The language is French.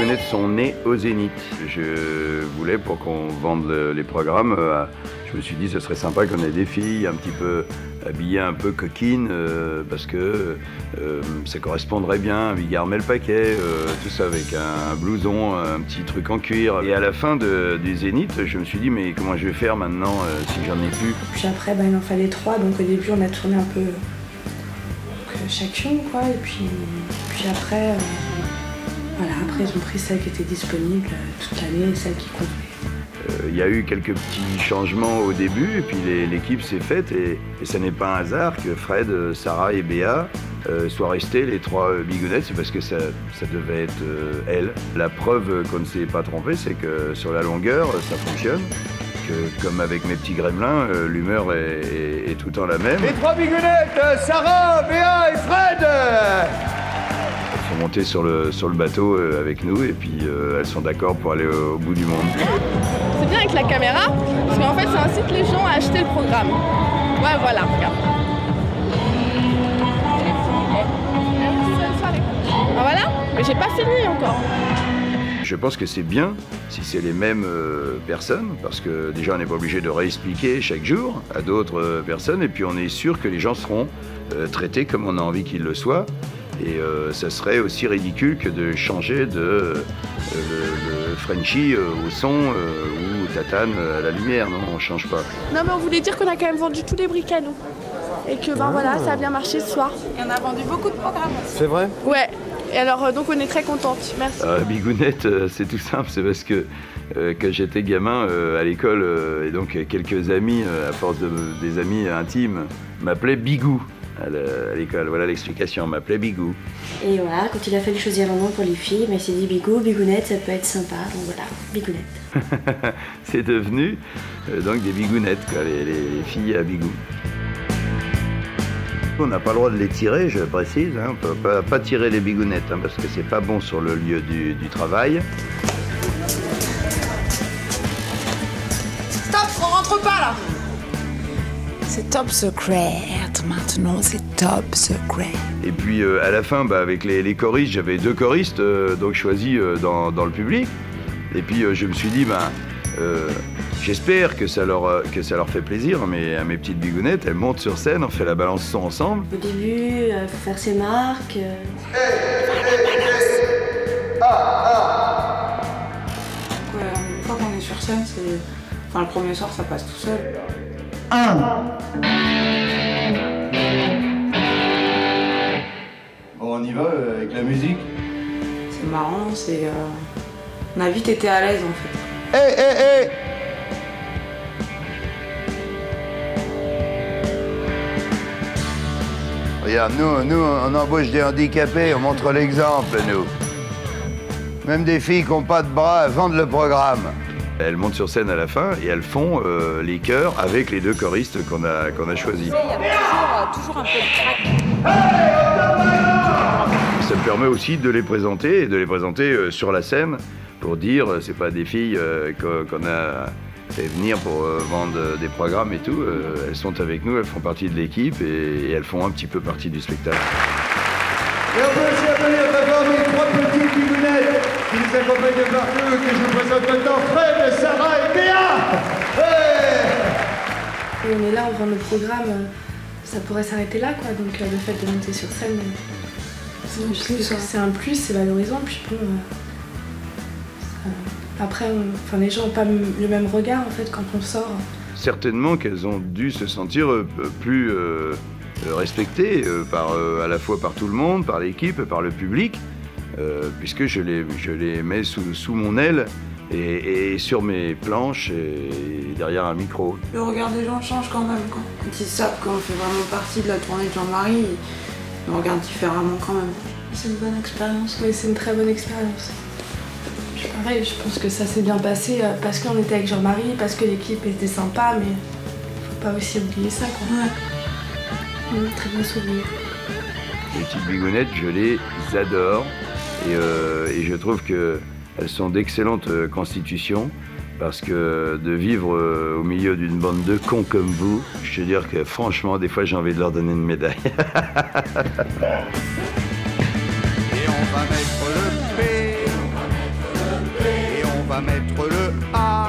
Bigounettes sont nés au Zénith. Je voulais, pour qu'on vende les programmes, je me suis dit que ce serait sympa qu'on ait des filles un petit peu habillées un peu coquines, parce que ça correspondrait bien, Vigarmel le paquet, tout ça avec un blouson, un petit truc en cuir. Et à la fin du Zénith, je me suis dit, mais comment je vais faire maintenant si j'en ai plus? Puis après, il en fallait 3, donc au début on a tourné un peu chacune, quoi, et puis après... Voilà, après ils ont pris celle qui était disponible toute l'année et celle qui convenait. Il y a eu quelques petits changements au début et puis l'équipe s'est faite et ça n'est pas un hasard que Fred, Sarah et Béa soient restés les 3 Bigounettes, c'est parce que ça devait être elles. La preuve qu'on ne s'est pas trompé, c'est que sur la longueur, ça fonctionne. Que, comme avec mes petits gremlins, l'humeur est tout le temps la même. Les 3 Bigounettes, Sarah, Béa et Fred Elles sont montées sur le bateau avec nous et puis elles sont d'accord pour aller au bout du monde. C'est bien avec la caméra, parce qu'en fait ça incite les gens à acheter le programme. Ouais, voilà, regarde. Ah voilà, mais j'ai pas fini encore. Je pense que c'est bien si c'est les mêmes personnes, parce que déjà on n'est pas obligé de réexpliquer chaque jour à d'autres personnes, et puis on est sûr que les gens seront traités comme on a envie qu'ils le soient. Et ça serait aussi ridicule que de changer de le Frenchie au son ou Tatane à la lumière, non, on change pas. Non mais on voulait dire qu'on a quand même vendu tous les briquets, nous. Et que voilà, ça a bien marché ce soir. Et on a vendu beaucoup de programmes aussi. C'est vrai? Ouais, et alors donc on est très contente, merci. Bigounette, c'est tout simple, c'est parce que quand j'étais gamin à l'école, et donc quelques amis, à force des amis intimes, m'appelaient Bigou. À l'école, voilà l'explication, on m'appelait Bigou. Et voilà, quand il a fallu choisir un nom pour les filles, il s'est dit Bigou, Bigounette, ça peut être sympa, donc voilà, Bigounette. C'est devenu donc des Bigounettes, quoi, les filles à Bigou. On n'a pas le droit de les tirer, je précise, hein, on ne peut pas tirer les Bigounettes, hein, parce que c'est pas bon sur le lieu du travail. Stop, on rentre pas là. C'est top secret, maintenant c'est top secret. Et puis à la fin, avec les choristes, j'avais 2 choristes donc choisis dans le public. Et puis je me suis dit, j'espère que ça leur fait plaisir, mais à mes petites Bigounettes, elles montent sur scène, on fait la balance son ensemble. Au début, faut faire ses marques. Une fois qu'on est sur scène, le premier soir ça passe tout seul. Bon, on y va avec la musique. C'est marrant, on a vite été à l'aise en fait. Regarde, nous, on embauche des handicapés, on montre l'exemple, nous. Même des filles qui n'ont pas de bras vendent le programme. Elles montent sur scène à la fin et elles font les chœurs avec les 2 choristes qu'on a choisis. Il y a toujours un peu de crack. Ça me permet aussi de les présenter, et de les présenter sur la scène pour dire c'est pas des filles qu'on a fait venir pour vendre des programmes et tout. Elles sont avec nous, elles font partie de l'équipe et elles font un petit peu partie du spectacle. Et on peut aussi applaudir très fort mes 3 petites Bigounettes qui nous accompagnent de partout, que je vous présente maintenant Fred, Sarah et Béa. Et on est là, on vend le programme, ça pourrait s'arrêter là, quoi. Donc le fait de monter sur scène, c'est un plus, c'est valorisant. Puis bon, après, les gens n'ont pas le même regard en fait quand on sort. Certainement qu'elles ont dû se sentir plus respectées à la fois par tout le monde, par l'équipe, par le public, puisque je les mets sous mon aile et sur mes planches et derrière un micro. Le regard des gens change quand même. Quand ils savent qu'on fait vraiment partie de la tournée de Jean-Marie, ils nous regardent différemment quand même. C'est une bonne expérience. Oui, c'est une très bonne expérience. Pareil, je pense que ça s'est bien passé parce qu'on était avec Jean-Marie, parce que l'équipe était sympa, mais faut pas aussi oublier ça, quoi. Ouais. Très bon souvenir. Les petites Bigounettes, je les adore et je trouve qu'elles sont d'excellentes constitutions parce que de vivre au milieu d'une bande de cons comme vous, je veux dire que franchement, des fois j'ai envie de leur donner une médaille. Et on va mettre le P va mettre le A.